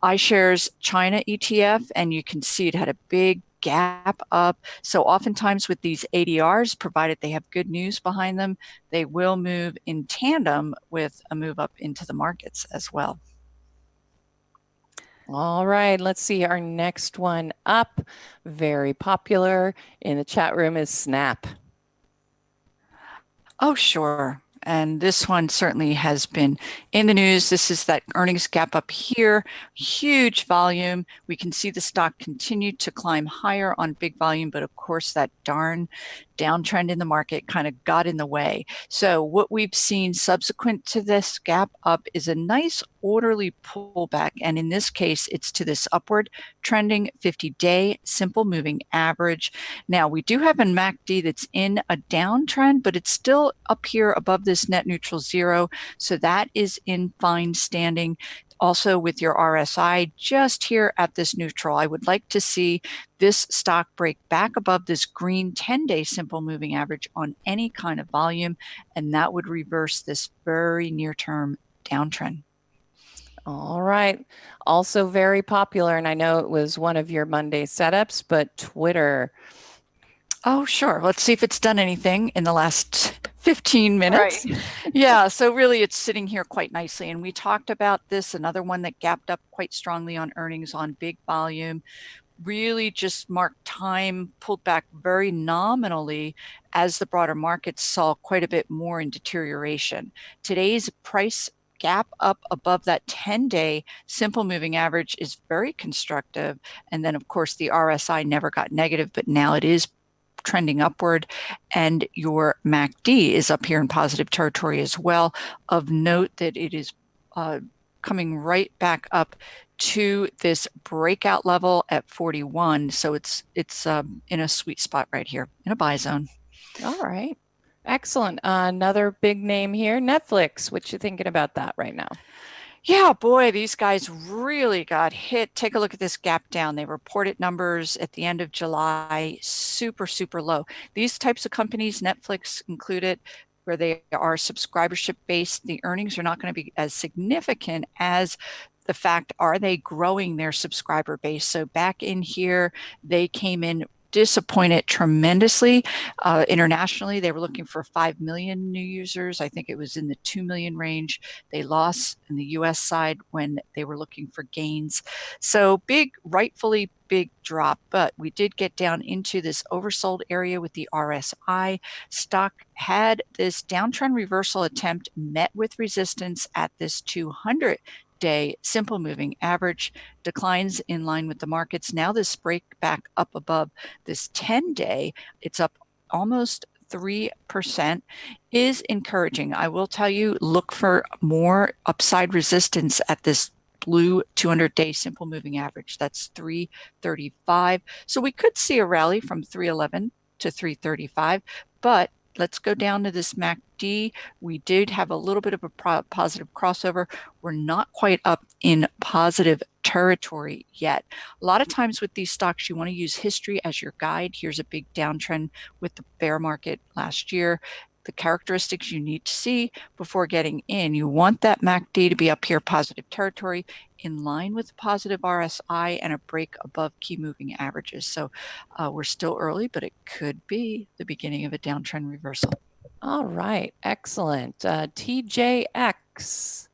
S2: iShares China ETF, and you can see it had a big gap up. So oftentimes with these ADRs, provided they have good news behind them, they will move in tandem with a move up into the markets as well.
S1: All right, let's see our next one up. Very popular in the chat room is Snap.
S2: Oh, sure. And this one certainly has been in the news. This is that earnings gap up here, huge volume. We can see the stock continue to climb higher on big volume, but of course that darn downtrend in the market kind of got in the way. So what we've seen subsequent to this gap up is a nice orderly pullback. And in this case, it's to this upward trending 50-day simple moving average. Now we do have a MACD that's in a downtrend, but it's still up here above this net neutral zero. So that is in fine standing. Also with your RSI just here at this neutral, I would like to see this stock break back above this green 10-day simple moving average on any kind of volume, and that would reverse this very near-term downtrend.
S1: All right. Also very popular, and I know it was one of your Monday setups, but Twitter.
S2: Oh, sure. Let's see if it's done anything in the last 15 minutes.
S1: Right.
S2: Yeah, so really it's sitting here quite nicely. And we talked about this, another one that gapped up quite strongly on earnings on big volume, really just marked time, pulled back very nominally as the broader markets saw quite a bit more in deterioration. Today's price gap up above that 10-day simple moving average is very constructive. And then of course the RSI never got negative, but now it is trending upward, and your MACD is up here in positive territory as well. Of note that it is coming right back up to this breakout level at 41. So it's in a sweet spot right here in a buy zone.
S1: All right. Excellent. Another big name here, Netflix. What you thinking about that right now?
S2: Yeah, boy, these guys really got hit. Take a look at this gap down. They reported numbers at the end of July, super, super low. These types of companies, Netflix included, where they are subscribership based, the earnings are not going to be as significant as the fact, are they growing their subscriber base? So back in here, they came in disappointed tremendously. Internationally, they were looking for 5 million new users. I think it was in the 2 million range. They lost in the US side when they were looking for gains. So rightfully big drop, but we did get down into this oversold area with the RSI. Stock had this downtrend reversal attempt met with resistance at this 200-day simple moving average, declines in line with the markets. Now this break back up above this 10-day, it's up almost 3%, is encouraging. I will tell you, look for more upside resistance at this blue 200-day simple moving average. That's 335. So we could see a rally from 311 to 335, but let's go down to this MACD. We did have a little bit of a positive crossover. We're not quite up in positive territory yet. A lot of times with these stocks, you want to use history as your guide. Here's a big downtrend with the bear market last year. The characteristics you need to see before getting in. You want that MACD to be up here, positive territory, in line with the positive RSI and a break above key moving averages. So we're still early, but it could be the beginning of a downtrend reversal.
S1: All right, excellent. TJX.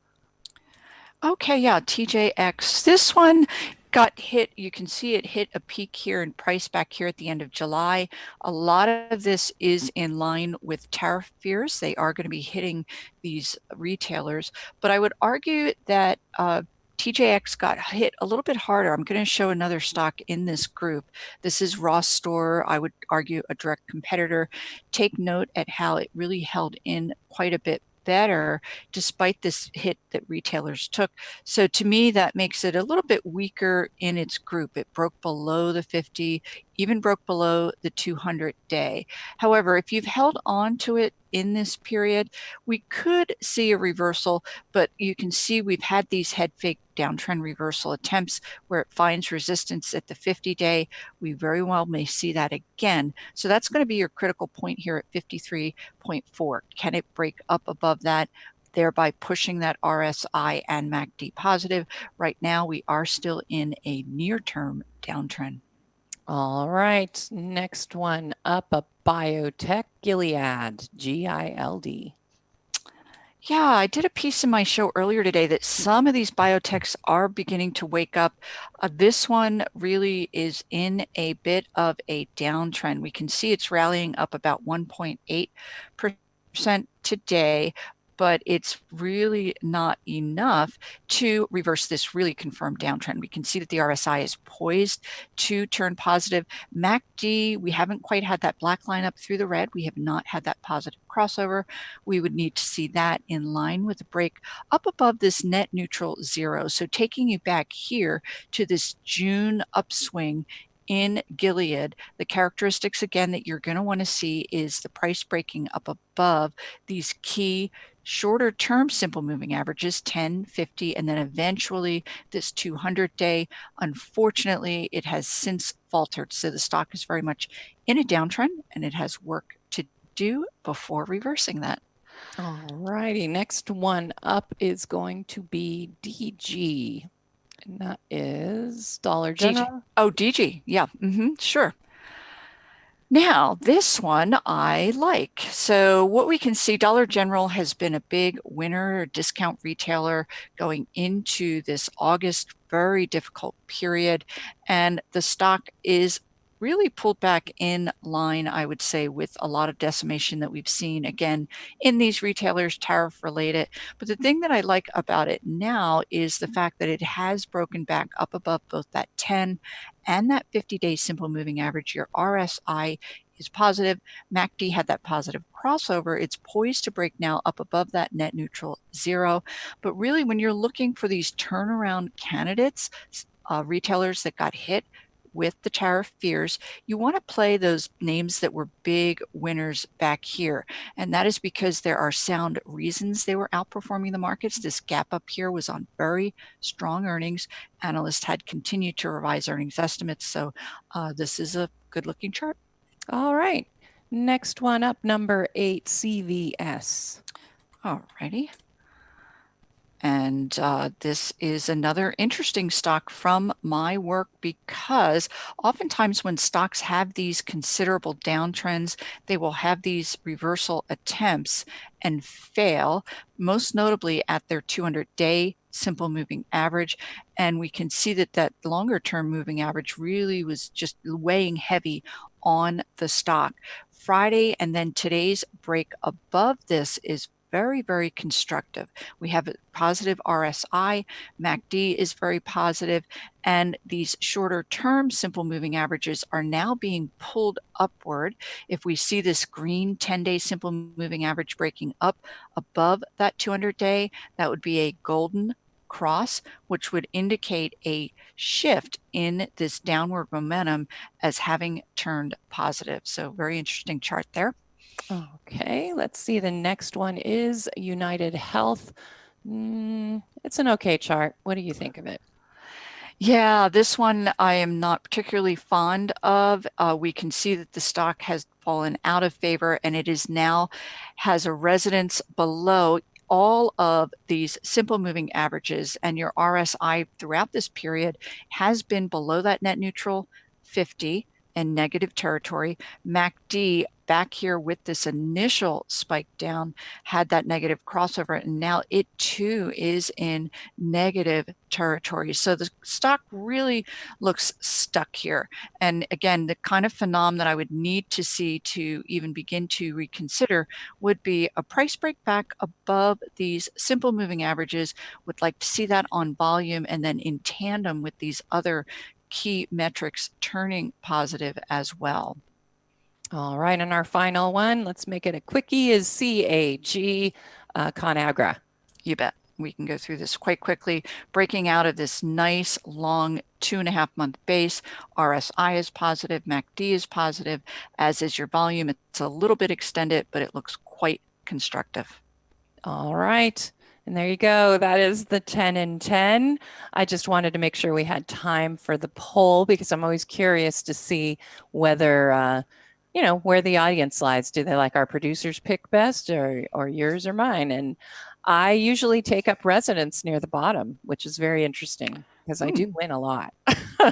S2: Okay, yeah, TJX. This one got hit. You can see it hit a peak here and price back here at the end of July. A lot of this is in line with tariff fears. They are going to be hitting these retailers, but I would argue that TJX got hit a little bit harder. I'm going to show another stock in this group. This is Ross Store. I would argue a direct competitor. Take note at how it really held in quite a bit better despite this hit that retailers took. So to me, that makes it a little bit weaker in its group. It broke below the 50, even broke below the 200-day. However, if you've held on to it in this period, we could see a reversal, but you can see we've had these head fake downtrend reversal attempts where it finds resistance at the 50-day. We very well may see that again. So that's going to be your critical point here at 53.4. Can it break up above that, thereby pushing that RSI and MACD positive? Right now, we are still in a near-term downtrend.
S1: All right, next one up, a biotech, Gilead, GILD.
S2: Yeah, I did a piece in my show earlier today that some of these biotechs are beginning to wake up. This one really is in a bit of a downtrend. We can see it's rallying up about 1.8% today, but it's really not enough to reverse this really confirmed downtrend. We can see that the RSI is poised to turn positive. MACD, we haven't quite had that black line up through the red. We have not had that positive crossover. We would need to see that in line with a break up above this net neutral 0. So taking you back here to this June upswing in Gilead, the characteristics again that you're going to want to see is the price breaking up above these key shorter term simple moving averages, 10, 50, and then eventually this 200-day. Unfortunately, it has since faltered. So the stock is very much in a downtrend and it has work to do before reversing that.
S1: All righty, next one up is going to be DG. And that is Dollar General.
S2: DG. Oh, DG. Yeah, sure. Now, this one I like. So what we can see, Dollar General has been a big winner, discount retailer going into this August very difficult period. And the stock is really pulled back in line, I would say, with a lot of decimation that we've seen, again, in these retailers, tariff related. But the thing that I like about it now is the fact that it has broken back up above both that 10 and that 50-day simple moving average. Your RSI is positive. MACD had that positive crossover. It's poised to break now up above that net neutral 0. But really, when you're looking for these turnaround candidates, retailers that got hit with the tariff fears, you want to play those names that were big winners back here. And that is because there are sound reasons they were outperforming the markets. This gap up here was on very strong earnings. Analysts had continued to revise earnings estimates. So this is a good looking chart.
S1: All right. Next one up, number 8, CVS.
S2: All righty. And this is another interesting stock from my work, because oftentimes when stocks have these considerable downtrends, they will have these reversal attempts and fail, most notably at their 200-day simple moving average. And we can see that that longer term moving average really was just weighing heavy on the stock. Friday and then today's break above this is very, very constructive. We have a positive RSI, MACD is very positive, and these shorter term simple moving averages are now being pulled upward. If we see this green 10-day simple moving average breaking up above that 200-day, that would be a golden cross, which would indicate a shift in this downward momentum as having turned positive. So very interesting chart there.
S1: Okay, let's see. The next one is United Health. It's an okay chart. What do you think of it?
S2: Yeah, this one I am not particularly fond of. We can see that the stock has fallen out of favor, and it is now has a residence below all of these simple moving averages, and your RSI throughout this period has been below that net neutral 50 and negative territory. MACD back here with this initial spike down had that negative crossover, and now it too is in negative territory. So the stock really looks stuck here. And again, the kind of phenomenon that I would need to see to even begin to reconsider would be a price break back above these simple moving averages. Would like to see that on volume, and then in tandem with these other key metrics turning positive as well.
S1: All right, and our final one, let's make it a quickie, is CAG, ConAgra.
S2: You bet. We can go through this quite quickly. Breaking out of this nice long 2.5-month base, RSI is positive, MACD is positive, as is your volume. It's a little bit extended, but it looks quite constructive.
S1: All right. And there you go. That is the 10 and 10. I just wanted to make sure we had time for the poll, because I'm always curious to see whether, where the audience lies. Do they like our producers pick best, or yours or mine? And I usually take up residence near the bottom, which is very interesting because I do win a lot.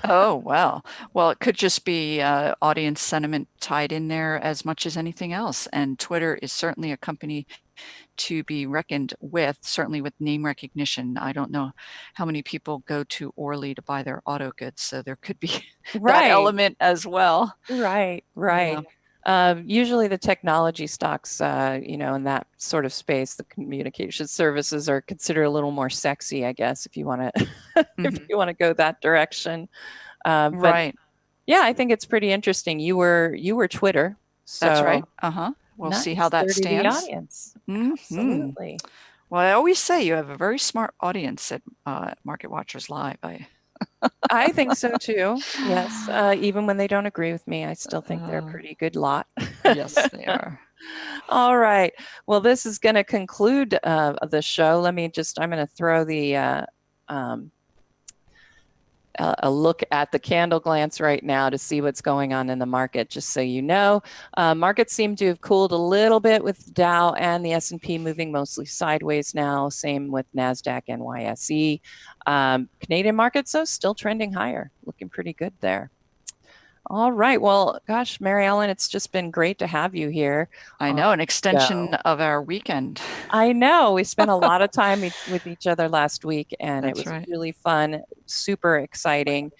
S2: Oh, well, it could just be audience sentiment tied in there as much as anything else. And Twitter is certainly a company to be reckoned with, certainly with name recognition. I don't know how many people go to Orly to buy their auto goods, so there could be that element as well.
S1: Right.
S2: Yeah.
S1: Usually the technology stocks, in that sort of space, the communication services are considered a little more sexy, I guess, if you want to if you want to go that direction.
S2: Right.
S1: Yeah, I think it's pretty interesting. You were Twitter. So
S2: that's right. We'll see how that stands.
S1: The audience. Absolutely.
S2: Well, I always say you have a very smart audience at MarketWatchers Live.
S1: I think so too. Yes. Even when they don't agree with me, I still think they're a pretty good lot.
S2: Yes, they are.
S1: All right. Well, this is going to conclude the show. I'm going to throw a look at the candle glance right now to see what's going on in the market, just so you know. Markets seem to have cooled a little bit, with Dow and the S&P moving mostly sideways now. Same with NASDAQ and NYSE. Canadian markets, though, still trending higher. Looking pretty good there. All right. Well, gosh, Mary Ellen, it's just been great to have you here.
S2: I know, an extension of our weekend.
S1: I know. We spent a lot of time with each other last week, and it was really fun, super exciting.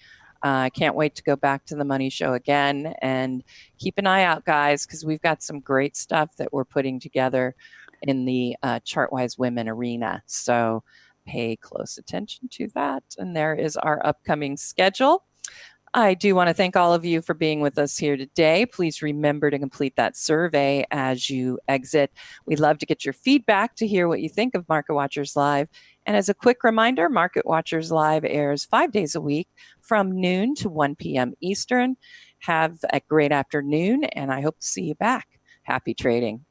S1: I can't wait to go back to the Money Show again, and keep an eye out, guys, because we've got some great stuff that we're putting together in the Chartwise Women arena. So pay close attention to that. And there is our upcoming schedule. I do want to thank all of you for being with us here today. Please remember to complete that survey as you exit. We'd love to get your feedback to hear what you think of Market Watchers Live. And as a quick reminder, Market Watchers Live airs 5 days a week from noon to 1 p.m. Eastern. Have a great afternoon, and I hope to see you back. Happy trading.